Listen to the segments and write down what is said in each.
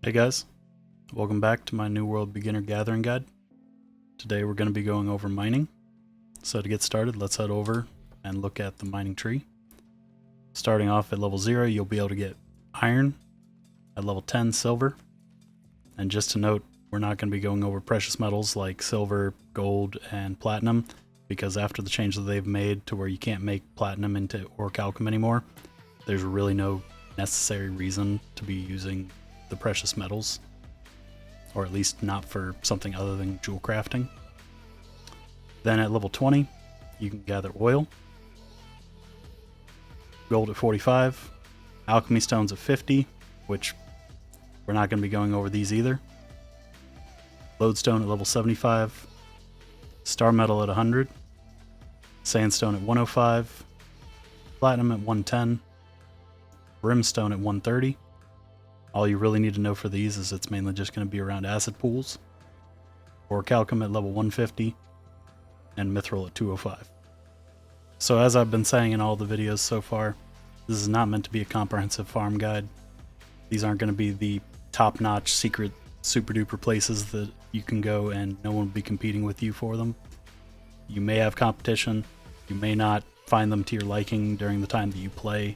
Hey guys, welcome back to my New World Beginner Gathering Guide. Today we're going to be going over mining. So to get started, let's head over and look at the mining tree. Starting off at level 0, you'll be able to get iron, at level 10 silver, and just to note, we're not going to be going over precious metals like silver, gold, and platinum, because after the change that they've made to where you can't make platinum into Orichalcum anymore, there's really no necessary reason to be using the precious metals, or at least not for something other than jewel crafting. Then at level 20, you can gather oil, gold at 45, alchemy stones at 50, which we're not going to be going over these either, lodestone at level 75, Starmetal at 100, sandstone at 105, platinum at 110, brimstone at 130. All you really need to know for these is it's mainly just going to be around acid pools, Orichalcum at level 150, and Mythril at 205. So as I've been saying in all the videos so far, this is not meant to be a comprehensive farm guide. These aren't going to be the top-notch secret super duper places that you can go and no one will be competing with you for them. You may have competition, you may not find them to your liking during the time that you play.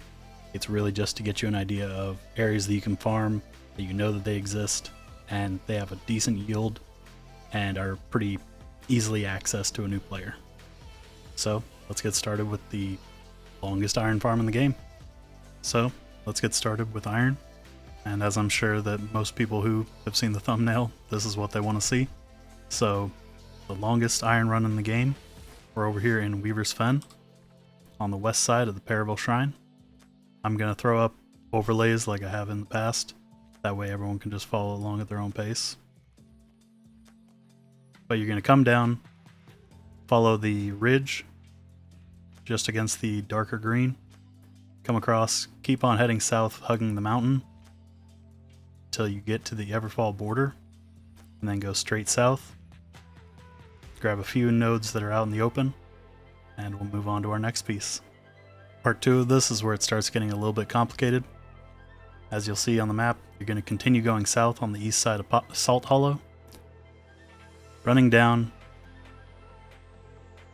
It's really just to get you an idea of areas that you can farm, that you know that they exist, and they have a decent yield and are pretty easily accessed to a new player. So let's get started with the longest iron farm in the game. So let's get started with iron, and as I'm sure that most people who have seen the thumbnail, this is what they want to see. So the longest iron run in the game, we're over here in Weaver's Fen on the west side of the Paravel Shrine. I'm going to throw up overlays like I have in the past. That way everyone can just follow along at their own pace. But you're going to come down, follow the ridge just against the darker green, come across, keep on heading south, hugging the mountain until you get to the Everfall border, and then go straight south. Grab a few nodes that are out in the open, and we'll move on to our next piece. Part 2 of this is where it starts getting a little bit complicated. As you'll see on the map, you're going to continue going south on the east side of Salt Hollow, running down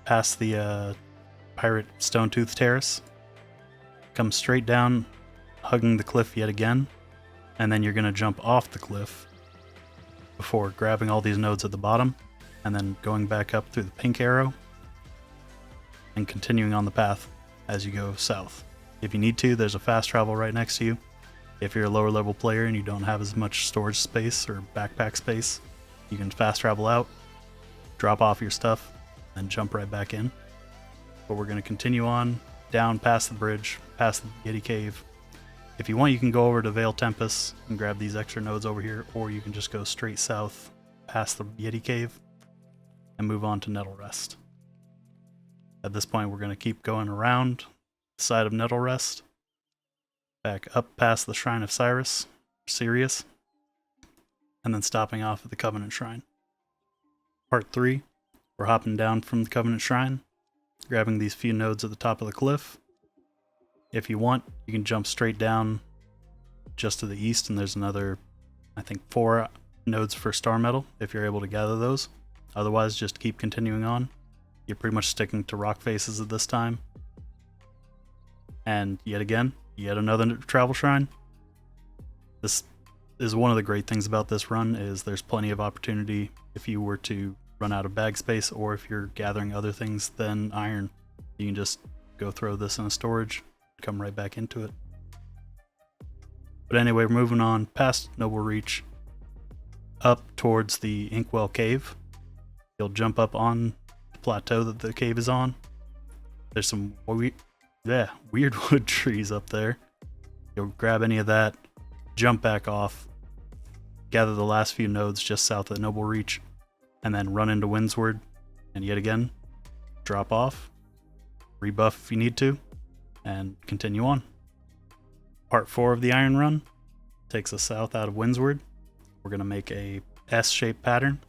past the Pirate Stonetooth Terrace, come straight down, hugging the cliff yet again, and then you're going to jump off the cliff before grabbing all these nodes at the bottom, and then going back up through the pink arrow, and continuing on the path as you go south. If you need to, there's a fast travel right next to you. If you're a lower level player and you don't have as much storage space or backpack space, you can fast travel out, drop off your stuff, and jump right back in. But we're going to continue on down past the bridge, past the Yeti Cave. If you want, you can go over to Vale Tempest and grab these extra nodes over here, or you can just go straight south past the Yeti Cave and move on to Nettle Rest. At this point, we're going to keep going around the side of Nettle Rest, back up past the Shrine of Sirius, and then stopping off at the Covenant Shrine. Part 3, we're hopping down from the Covenant Shrine, grabbing these few nodes at the top of the cliff. If you want, you can jump straight down just to the east, and there's another, I think, 4 nodes for Starmetal, if you're able to gather those. Otherwise, just keep continuing on. You're pretty much sticking to rock faces at this time. And yet again, yet another travel shrine. This is one of the great things about this run, is there's plenty of opportunity if you were to run out of bag space, or if you're gathering other things than iron. You can just go throw this in a storage, come right back into it. But anyway, we're moving on past Noble Reach, up towards the Inkwell Cave. You'll jump up on plateau that the cave is on. There's some weird wood trees up there. You'll grab any of that, jump back off, gather the last few nodes just south of Noble Reach, and then run into Windsward, and yet again drop off, rebuff if you need to, and continue on. Part 4 of the iron run takes us south out of Windsward. We're going to make a S-shaped pattern.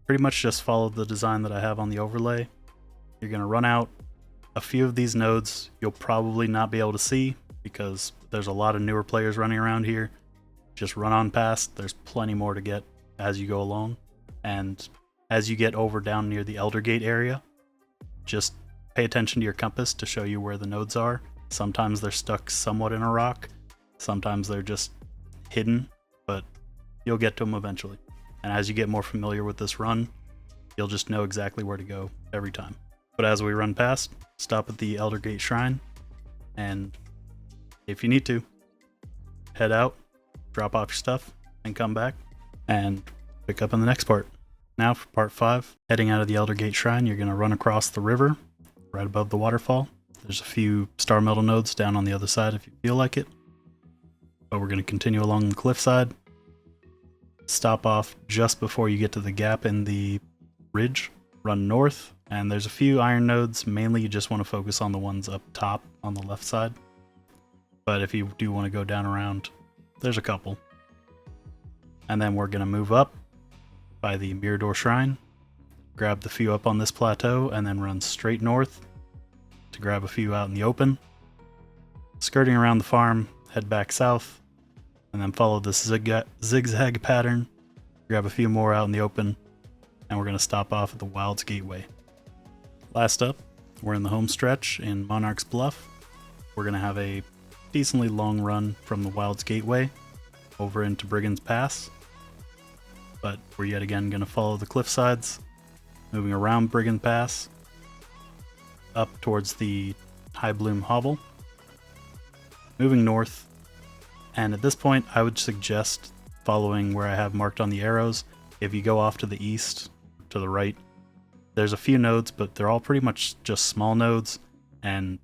Pretty much just follow the design that I have on the overlay. You're going to run out. A few of these nodes you'll probably not be able to see because there's a lot of newer players running around here. just run on past. There's plenty more to get as you go along. And as you get over down near the Elder Gate area, just pay attention to your compass to show you where the nodes are. Sometimes they're stuck somewhat in a rock. Sometimes they're just hidden, but you'll get to them eventually. And as you get more familiar with this run, you'll just know exactly where to go every time. But as we run past, stop at the Elder Gate Shrine, and if you need to, head out, drop off your stuff, and come back, and pick up in the next part. Now for part 5, heading out of the Elder Gate Shrine, you're going to run across the river, right above the waterfall. There's a few Starmetal nodes down on the other side if you feel like it. But we're going to continue along the cliffside, stop off just before you get to the gap in the ridge, run north, and there's a few iron nodes. Mainly you just want to focus on the ones up top on the left side. But if you do want to go down around, there's a couple. And then we're going to move up by the Mirador Shrine, grab the few up on this plateau, and then run straight north to grab a few out in the open. Skirting around the farm, head back south, and then follow this zigzag pattern, grab a few more out in the open, and we're going to stop off at the Wild's Gateway. Last up, we're in the home stretch in Monarch's Bluff. We're going to have a decently long run from the Wild's Gateway over into Brigand's Pass, but we're yet again going to follow the cliff sides, moving around Brigand Pass, up towards the High Bloom Hovel, moving north, and at this point I would suggest following where I have marked on the arrows. If you go off to the east, to the right, there's a few nodes, but they're all pretty much just small nodes, and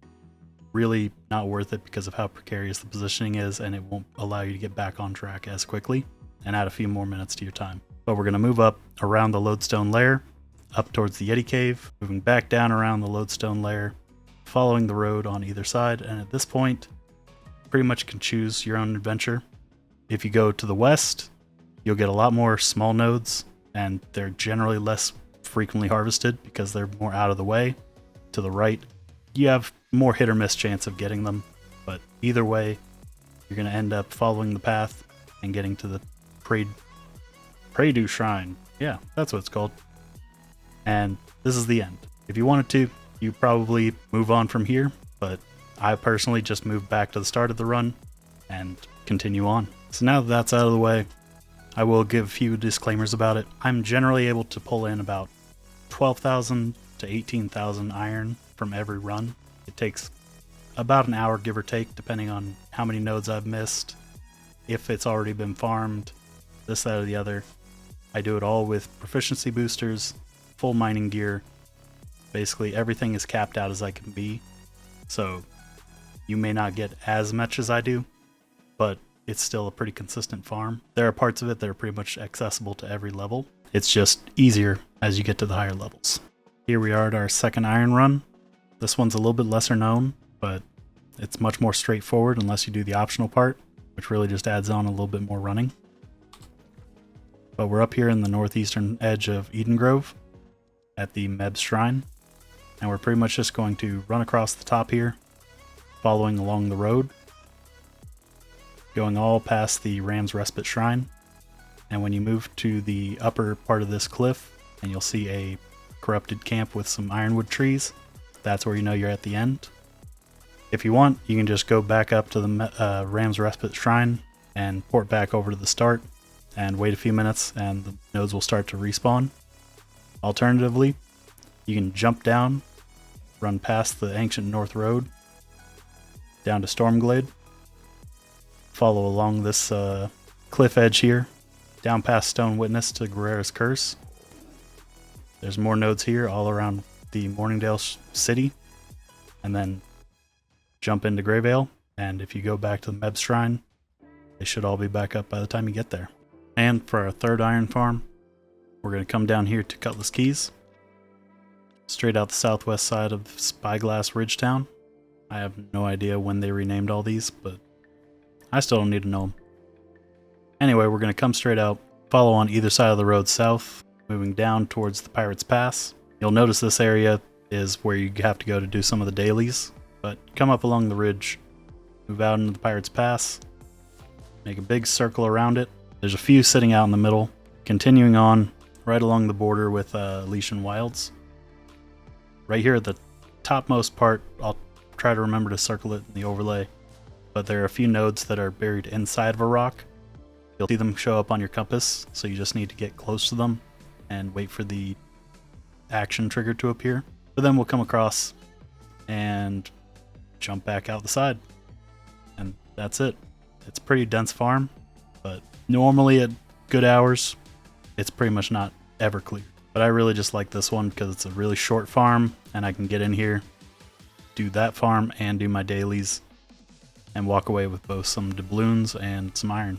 really not worth it because of how precarious the positioning is, and it won't allow you to get back on track as quickly and add a few more minutes to your time. But we're going to move up around the Lodestone lair, up towards the Yeti Cave, moving back down around the Lodestone lair, following the road on either side, and at this point, pretty much can choose your own adventure. If you go to the west, you'll get a lot more small nodes, and they're generally less frequently harvested because they're more out of the way. To the right, you have more hit or miss chance of getting them, but either way, you're going to end up following the path and getting to the Predu Shrine. Yeah, that's what it's called. And this is the end. If you wanted to, you probably move on from here, but I personally just moved back to the start of the run and continue on. So now that that's out of the way, I will give a few disclaimers about it. I'm generally able to pull in about 12,000 to 18,000 iron from every run. It takes about an hour, give or take, depending on how many nodes I've missed, if it's already been farmed, this, that, or the other. I do it all with proficiency boosters, full mining gear. Basically, everything is capped out as I can be, so you may not get as much as I do, but it's still a pretty consistent farm. There are parts of it that are pretty much accessible to every level. It's just easier as you get to the higher levels. Here we are at our second iron run. This one's a little bit lesser known, but it's much more straightforward unless you do the optional part, which really just adds on a little bit more running. But we're up here in the northeastern edge of Eden Grove at the Meb's Shrine, and we're pretty much just going to run across the top here, following along the road, going all past the Ram's Respite Shrine. And when you move to the upper part of this cliff, and you'll see a corrupted camp with some ironwood trees, that's where you know you're at the end. If you want, you can just go back up to the Ram's Respite Shrine and port back over to the start and wait a few minutes and the nodes will start to respawn. Alternatively, you can jump down, run past the Ancient North Road, down to Stormglade, follow along this cliff edge here, down past Stone Witness to Guerrera's Curse. There's more nodes here all around the Morningdale city, and then jump into Greyvale, and if you go back to the Meb's Shrine, they should all be back up by the time you get there. And for our third iron farm, we're going to come down here to Cutlass Keys, straight out the southwest side of Spyglass Ridgetown. I have no idea when they renamed all these, but I still don't need to know them. Anyway, we're going to come straight out, follow on either side of the road south, moving down towards the Pirates Pass. You'll notice this area is where you have to go to do some of the dailies, but come up along the ridge, move out into the Pirates Pass, make a big circle around it. There's a few sitting out in the middle, continuing on right along the border with Elysian Wilds. Right here at the topmost part, I'll try to remember to circle it in the overlay, but there are a few nodes that are buried inside of a rock. You'll see them show up on your compass, so you just need to get close to them and wait for the action trigger to appear. But then we'll come across and jump back out the side. And that's it. It's a pretty dense farm, but normally at good hours, it's pretty much not ever clear. But I really just like this one because it's a really short farm, and I can get in here, do that farm, and do my dailies, and walk away with both some doubloons and some iron.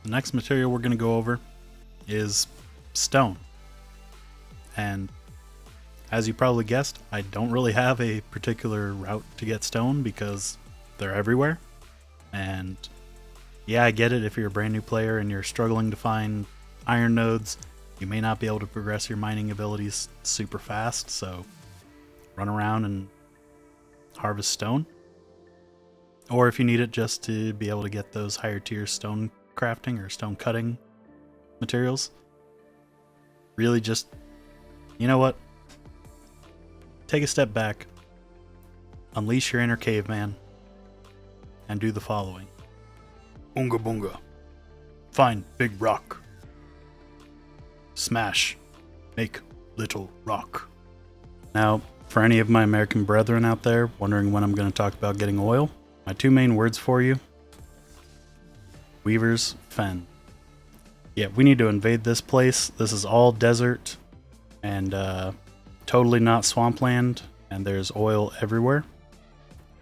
The next material we're going to go over is stone. And as you probably guessed, I don't really have a particular route to get stone because they're everywhere. And yeah, I get it, if you're a brand new player and you're struggling to find iron nodes, you may not be able to progress your mining abilities super fast, so run around and harvest stone. Or if you need it just to be able to get those higher tier stone crafting or stone cutting materials, really just, you know what? Take a step back, unleash your inner caveman, and do the following. Boonga boonga. Find big rock. Smash. Make little rock. Now, for any of my American brethren out there wondering when I'm going to talk about getting oil, my two main words for you: Weaver's Fen. Yeah, we need to invade this place. This is all desert and totally not swampland, and there's oil everywhere.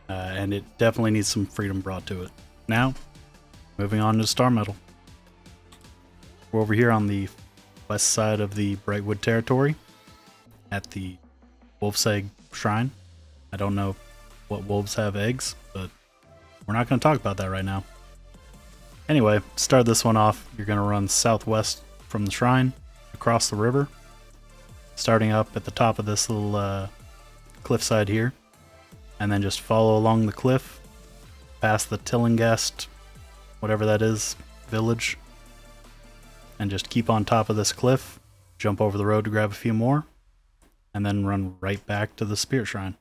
And it definitely needs some freedom brought to it. Now, moving on to Starmetal. We're over here on the west side of the Brightwood territory at the Wolf's Egg Shrine. I don't know what wolves have eggs, but we're not going to talk about that right now. Anyway, to start this one off, you're going to run southwest from the shrine, across the river, starting up at the top of this little cliffside here, and then just follow along the cliff, past the Tillingast, whatever that is, village, and just keep on top of this cliff, jump over the road to grab a few more, and then run right back to the Spirit Shrine.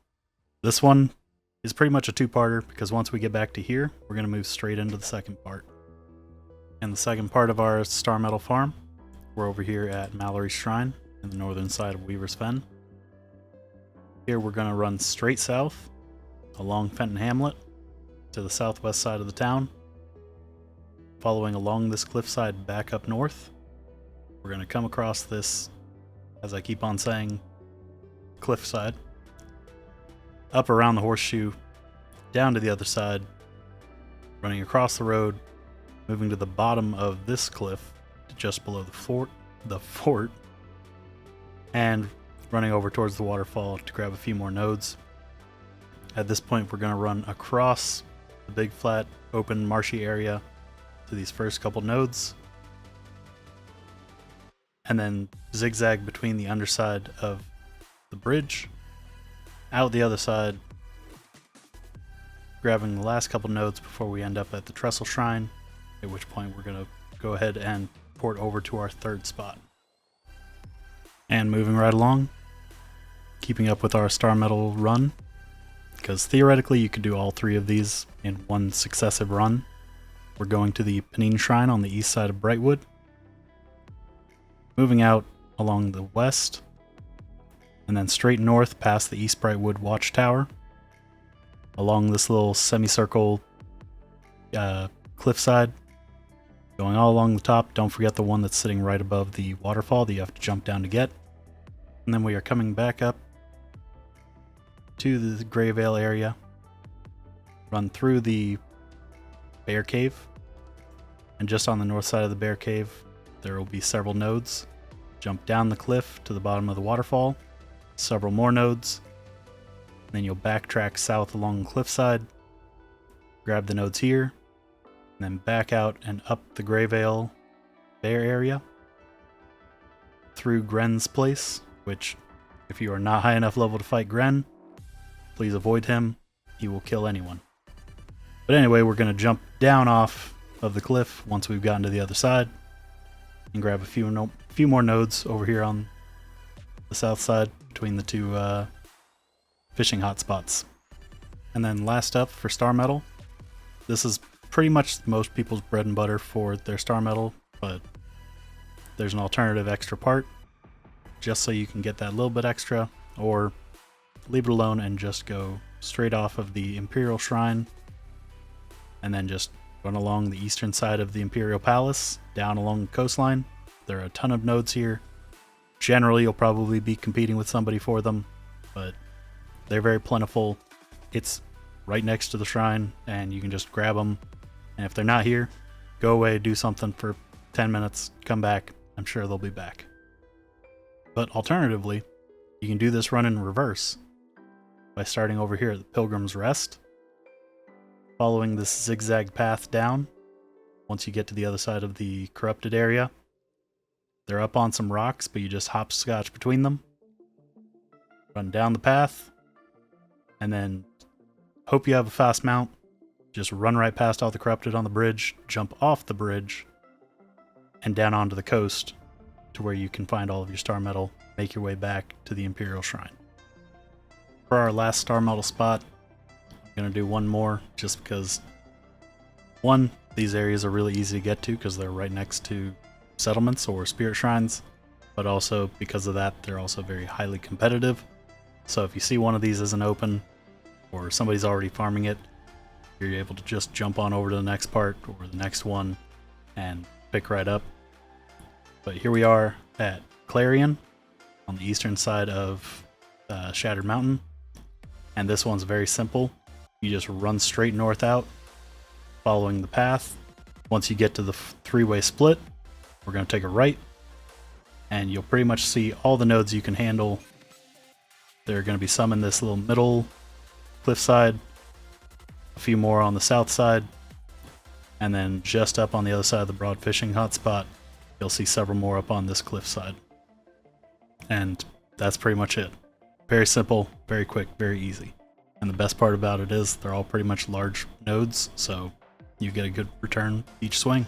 This one is pretty much a two-parter, because once we get back to here, we're going to move straight into the second part. And the second part of our Starmetal farm, we're over here at Mallory's Shrine, in the northern side of Weaver's Fen. Here we're going to run straight south, along Fenton Hamlet, to the southwest side of the town, following along this cliffside back up north. We're going to come across this, as I keep on saying, cliffside, up around the horseshoe, down to the other side, running across the road, moving to the bottom of this cliff, to just below the fort, and running over towards the waterfall to grab a few more nodes. At this point, we're going to run across the big flat open marshy area to these first couple nodes, and then zigzag between the underside of the bridge, out the other side, grabbing the last couple nodes before we end up at the Trestle Shrine, at which point we're going to go ahead and port over to our third spot. And moving right along, keeping up with our Starmetal run, because theoretically you could do all three of these in one successive run. We're going to the Panine Shrine on the east side of Brightwood, moving out along the west, and then straight north past the East Brightwood Watchtower, along this little semicircle cliffside, going all along the top. Don't forget the one that's sitting right above the waterfall that you have to jump down to get. And then we are coming back up to the Greyvale area, run through the Bear Cave, and just on the north side of the Bear Cave there will be several nodes. Jump down the cliff to the bottom of the waterfall, several more nodes, and then you'll backtrack south along the cliffside, grab the nodes here, and then back out and up the Greyvale Bear area through Gren's place, which, if you are not high enough level to fight Gren, please avoid him. He will kill anyone. But anyway, we're going to jump down off of the cliff once we've gotten to the other side, and grab a few more nodes over here on the south side between the two fishing hotspots. And then last up for Starmetal, this is pretty much most people's bread and butter for their Starmetal, but there's an alternative extra part just so you can get that little bit extra, or leave it alone and just go straight off of the Imperial Shrine and then just run along the eastern side of the Imperial Palace down along the coastline. There are a ton of nodes here. Generally you'll probably be competing with somebody for them, but they're very plentiful. It's right next to the shrine and you can just grab them, and if they're not here, go away, do something for 10 minutes, come back, I'm sure they'll be back. But alternatively, you can do this run in reverse by starting over here at the Pilgrim's Rest, following this zigzag path down. Once you get to the other side of the corrupted area, they're up on some rocks, but you just hopscotch between them, run down the path, and then hope you have a fast mount. Just run right past all the corrupted on the bridge, jump off the bridge, and down onto the coast to where you can find all of your Starmetal, make your way back to the Imperial Shrine. For our last Starmetal spot, I'm going to do one more just because, one, these areas are really easy to get to because they're right next to settlements or spirit shrines, but also because of that, they're also very highly competitive. So if you see one of these isn't open, or somebody's already farming it, you're able to just jump on over to the next part or the next one and pick right up. But here we are at Clarion on the eastern side of Shattered Mountain, and this one's very simple. You just run straight north out, following the path. Once you get to the three-way split, we're going to take a right, and you'll pretty much see all the nodes you can handle. There are going to be some in this little middle cliffside, a few more on the south side, and then just up on the other side of the broad fishing hotspot, you'll see several more up on this cliffside. And that's pretty much it. Very simple, very quick, very easy. And the best part about it is they're all pretty much large nodes, so you get a good return each swing.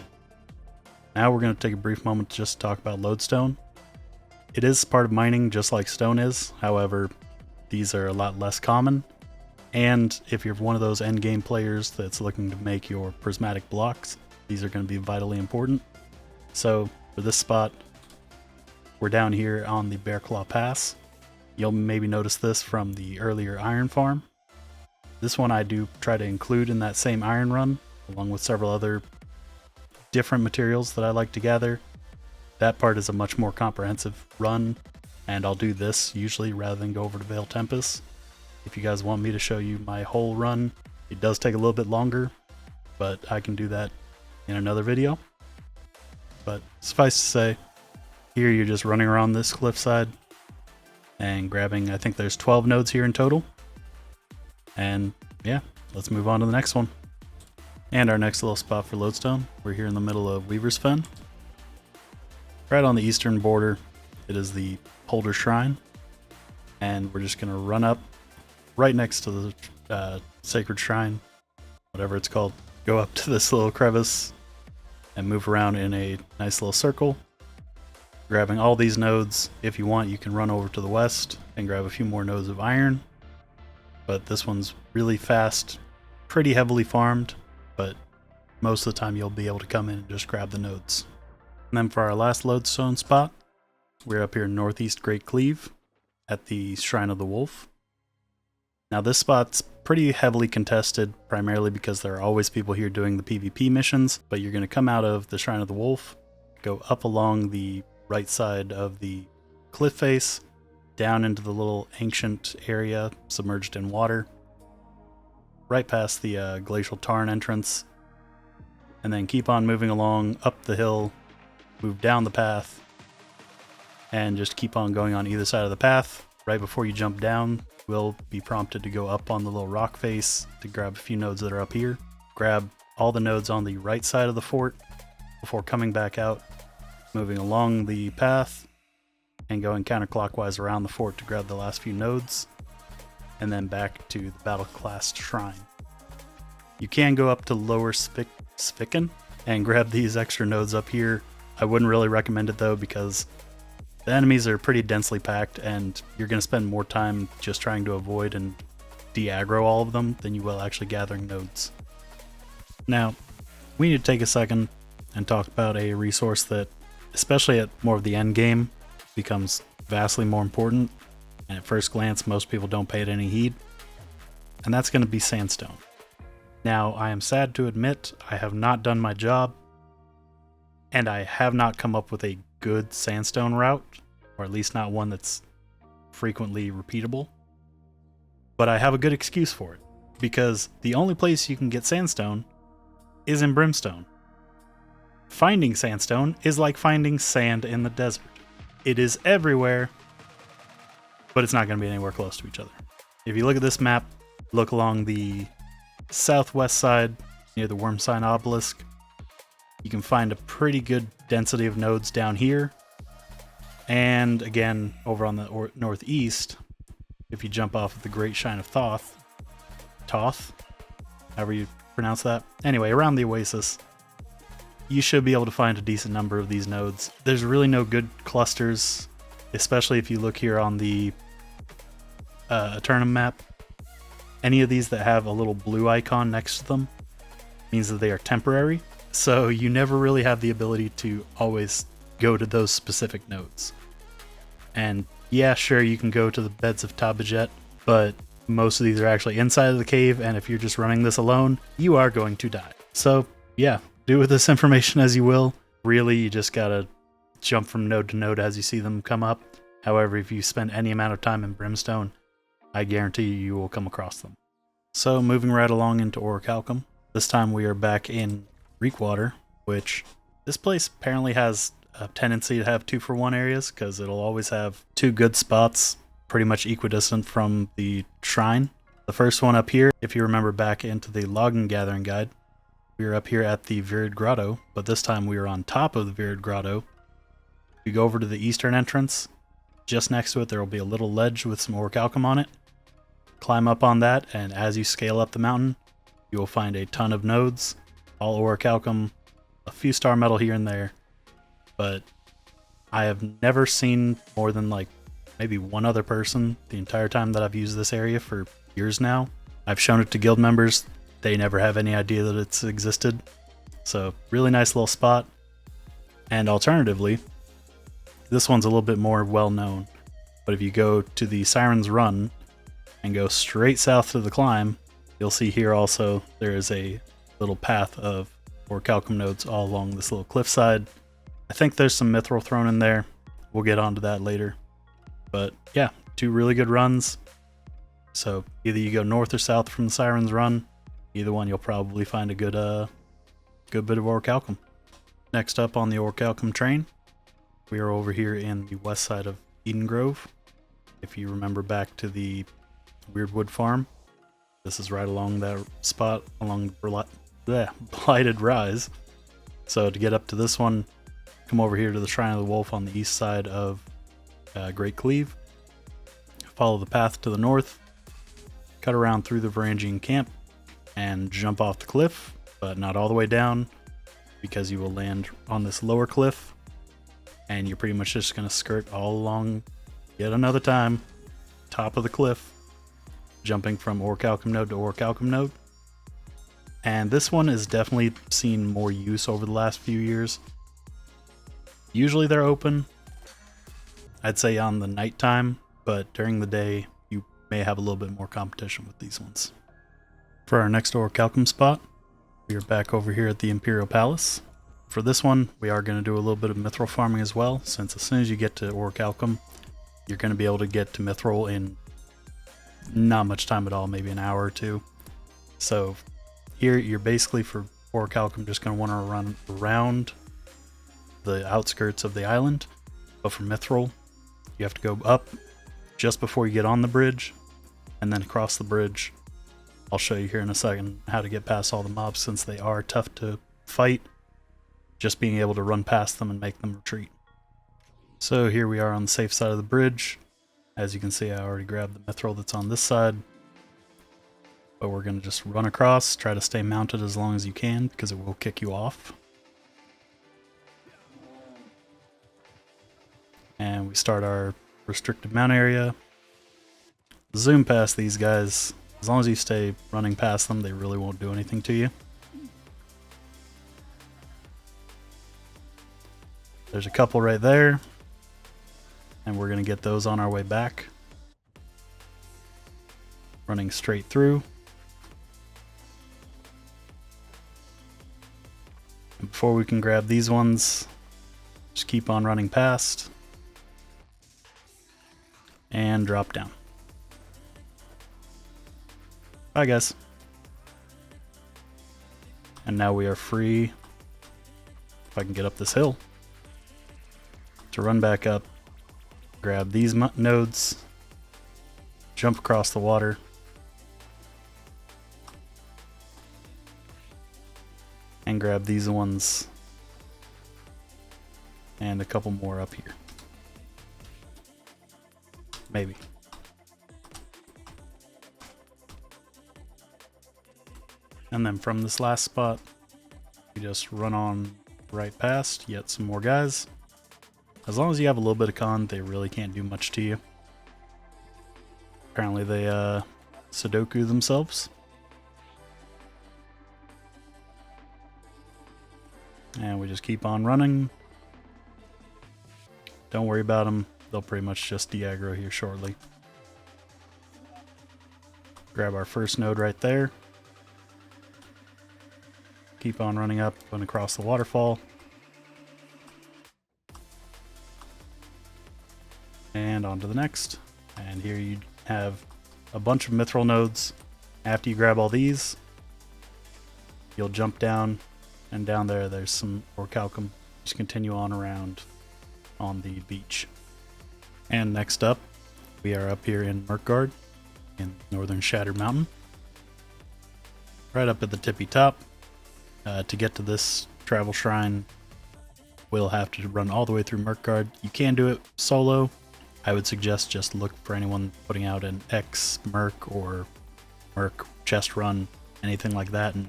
Now we're going to take a brief moment to just talk about Lodestone. It is part of mining just like stone is, however, these are a lot less common. And if you're one of those endgame players that's looking to make your prismatic blocks, these are going to be vitally important. So for this spot, we're down here on the Bearclaw Pass. You'll maybe notice this from the earlier iron farm. This one I do try to include in that same iron run, along with several other different materials that I like to gather. That part is a much more comprehensive run, and I'll do this usually rather than go over to Vale Tempest. If you guys want me to show you my whole run, it does take a little bit longer, but I can do that in another video. But suffice to say, here you're just running around this cliffside and grabbing, I think there's 12 nodes here in total. And yeah, let's move on to the next one. And our next little spot for Lodestone, we're here in the middle of Weaver's Fen. Right on the eastern border, it is the Polder Shrine. And we're just going to run up right next to the Sacred Shrine, whatever it's called. Go up to this little crevice and move around in a nice little circle, grabbing all these nodes. If you want, you can run over to the west and grab a few more nodes of iron, but this one's really fast, pretty heavily farmed, but most of the time you'll be able to come in and just grab the nodes. And then for our last Lodestone spot, we're up here in northeast Great Cleave at the Shrine of the Wolf. Now this spot's pretty heavily contested, primarily because there are always people here doing the PvP missions, but you're going to come out of the Shrine of the Wolf, go up along the right side of the cliff face, down into the little ancient area submerged in water, right past the Glacial Tarn entrance, and then keep on moving along up the hill, move down the path, and just keep on going on either side of the path. Right before you jump down, you will be prompted to go up on the little rock face to grab a few nodes that are up here. Grab all the nodes on the right side of the fort before coming back out, moving along the path, and going counterclockwise around the fort to grab the last few nodes, and then back to the battle-classed shrine. You can go up to Lower Spiken and grab these extra nodes up here. I wouldn't really recommend it though, because the enemies are pretty densely packed and you're going to spend more time just trying to avoid and de-aggro all of them than you will actually gathering nodes. Now, we need to take a second and talk about a resource that, especially at more of the end game, becomes vastly more important, and at first glance most people don't pay it any heed, and that's going to be sandstone. Now, I am sad to admit I have not done my job, and I have not come up with a good sandstone route, or at least not one that's frequently repeatable. But I have a good excuse for it, because the only place you can get sandstone is in Brimstone. Finding sandstone is like finding sand in the desert. It is everywhere, but it's not going to be anywhere close to each other. If you look at this map, look along the southwest side near the Worm Sign Obelisk, you can find a pretty good density of nodes down here. And again, over on the northeast, if you jump off of the Great Shine of Thoth, however you pronounce that. Anyway, around the Oasis, you should be able to find a decent number of these nodes. There's really no good clusters, especially if you look here on the aeternum map. Any of these that have a little blue icon next to them means that they are temporary, so you never really have the ability to always go to those specific nodes. And yeah, sure, you can go to the beds of Tabajet, but most of these are actually inside of the cave, and if you're just running this alone, you are going to die. So yeah, do with this information as you will. Really, you just gotta jump from node to node as you see them come up. However, if you spend any amount of time in Brimstone, I guarantee you will come across them. So moving right along into Orichalcum. This time we are back in Reekwater, which this place apparently has a tendency to have 2-for-1 areas, because it'll always have two good spots pretty much equidistant from the shrine. The first one up here, if you remember back into the logging gathering guide, we were up here at the Virid Grotto, but this time we are on top of the Virid Grotto. If you go over to the eastern entrance, just next to it there will be a little ledge with some Orichalcum on it. Climb up on that, and as you scale up the mountain, you will find a ton of nodes, all Orichalcum, a few Starmetal here and there, but I have never seen more than like maybe one other person the entire time that I've used this area for years now. I've shown it to guild members, they never have any idea that it's existed. So really nice little spot. And alternatively, this one's a little bit more well known, but if you go to the Siren's Run and go straight south to the climb, you'll see here also there is a little path of Orichalcum nodes all along this little cliffside. I think there's some Mythril thrown in there. We'll get onto that later. But yeah, two really good runs. So either you go north or south from the Siren's Run, either one you'll probably find a good bit of Orichalcum. Next up on the Orichalcum train, we are over here in the west side of Eden Grove. If you remember back to the Weirdwood Farm, this is right along that spot along the Blighted Rise. So to get up to this one, come over here to the Shrine of the Wolf on the east side of Great Cleave. Follow the path to the north, cut around through the Varangian camp, and jump off the cliff, but not all the way down, because you will land on this lower cliff, and you're pretty much just going to skirt all along yet another time, top of the cliff, jumping from Orichalcum node to Orichalcum node. And this one has definitely seen more use over the last few years. Usually they're open, I'd say on the nighttime, but during the day you may have a little bit more competition with these ones. For our next Orichalcum spot, we are back over here at the Imperial Palace. For this one, we are going to do a little bit of Mythril farming as well, since as soon as you get to Orichalcum, you're going to be able to get to Mythril in not much time at all, maybe an hour or two. So here you're basically for Orichalcum just going to want to run around the outskirts of the island, but for Mythril, you have to go up just before you get on the bridge, and then across the bridge. I'll show you here in a second how to get past all the mobs, since they are tough to fight. Just being able to run past them and make them retreat. So here we are on the safe side of the bridge. As you can see, I already grabbed the Mythril that's on this side. But we're going to just run across, try to stay mounted as long as you can, because it will kick you off. And we start our restricted mount area. Zoom past these guys. As long as you stay running past them, they really won't do anything to you. There's a couple right there. And we're going to get those on our way back. Running straight through. And before we can grab these ones, just keep on running past. And drop down. Bye guys. And now we are free, if I can get up this hill, to run back up, grab these nodes, jump across the water, and grab these ones, and a couple more up here. Maybe. And then from this last spot, you just run on right past, yet some more guys. As long as you have a little bit of con, they really can't do much to you. Apparently they Sudoku themselves. And we just keep on running. Don't worry about them. They'll pretty much just de-aggro here shortly. Grab our first node right there. Keep on running up and across the waterfall. And on to the next. And here you have a bunch of Mythril nodes. After you grab all these, you'll jump down, and down there there's some Orichalcum. Just continue on around on the beach. And next up, we are up here in Mirkgard in northern Shattered Mountain. Right up at the tippy top. To get to this travel shrine, we'll have to run all the way through Mirkgard. You can do it solo. I would suggest just look for anyone putting out an X Merc or Merc chest run, anything like that, and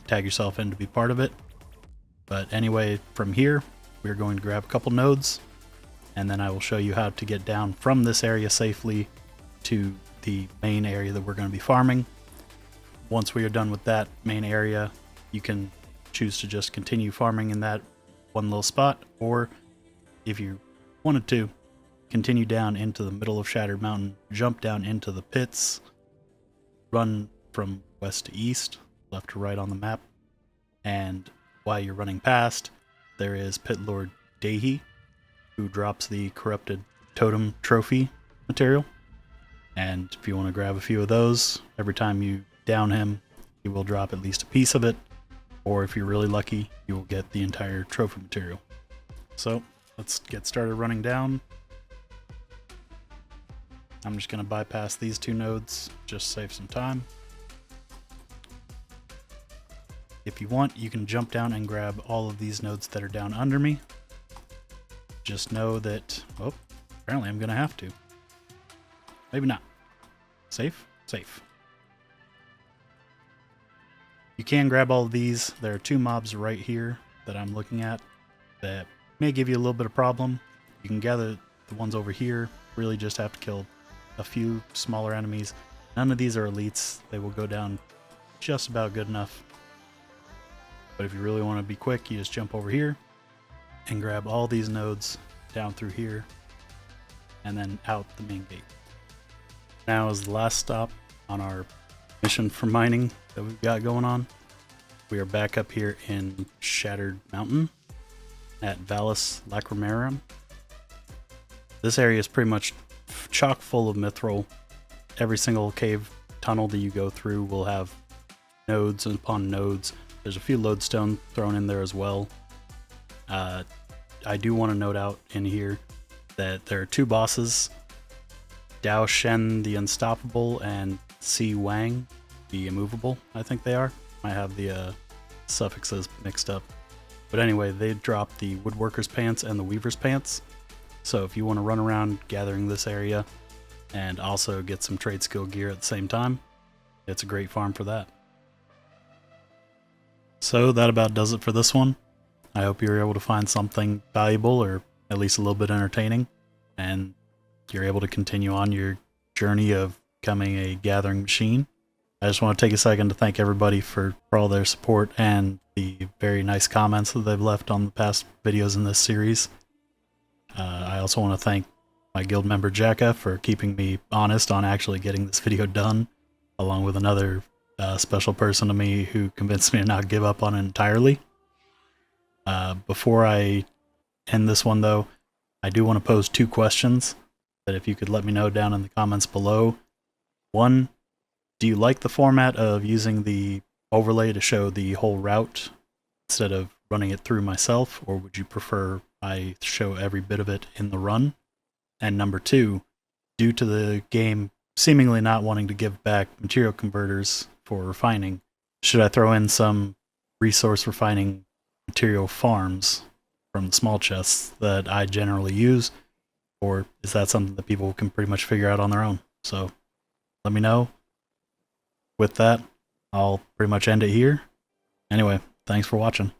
tag yourself in to be part of it. But anyway, from here, we're going to grab a couple nodes, and then I will show you how to get down from this area safely to the main area that we're going to be farming. Once we are done with that main area, you can choose to just continue farming in that one little spot, or if you wanted to, continue down into the middle of Shattered Mountain, jump down into the pits, run from west to east, left to right on the map, and while you're running past, there is Pit Lord Dahi, who drops the corrupted totem trophy material, and if you want to grab a few of those, every time you down him, he will drop at least a piece of it. Or if you're really lucky, you will get the entire trophy material. So let's get started running down. I'm just going to bypass these two nodes, just save some time. If you want, you can jump down and grab all of these nodes that are down under me. Just know that, oh, apparently I'm going to have to. Maybe not. Safe? Safe. You can grab all of these. There are two mobs right here that I'm looking at that may give you a little bit of problem. You can gather the ones over here. Really just have to kill a few smaller enemies. None of these are elites. They will go down just about good enough. But if you really want to be quick, you just jump over here and grab all these nodes down through here and then out the main gate. Now is the last stop on our mission for mining that we've got going on. We are back up here in Shattered Mountain at Vallis Lacrimarum. This area is pretty much chock full of Mythril. Every single cave tunnel that you go through will have nodes upon nodes. There's a few Lodestone thrown in there as well. I do want to note out in here that there are two bosses, Dao Shen the Unstoppable and Si Wang the Immovable, I think they are. I have the suffixes mixed up. But anyway, they drop the Woodworker's Pants and the Weaver's Pants. So if you want to run around gathering this area and also get some trade skill gear at the same time, it's a great farm for that. So that about does it for this one. I hope you were able to find something valuable or at least a little bit entertaining, and you're able to continue on your journey of becoming a gathering machine. I just want to take a second to thank everybody for all their support and the very nice comments that they've left on the past videos in this series. I also want to thank my guild member Jacka for keeping me honest on actually getting this video done, along with another special person to me who convinced me to not give up on it entirely. Before I end this one though, I do want to pose 2 questions that if you could let me know down in the comments below. 1, do you like the format of using the overlay to show the whole route instead of running it through myself, or would you prefer I show every bit of it in the run? And number 2, due to the game seemingly not wanting to give back material converters for refining, should I throw in some resource refining material farms from the small chests that I generally use, or is that something that people can pretty much figure out on their own? So let me know. With that, I'll pretty much end it here. Anyway, thanks for watching.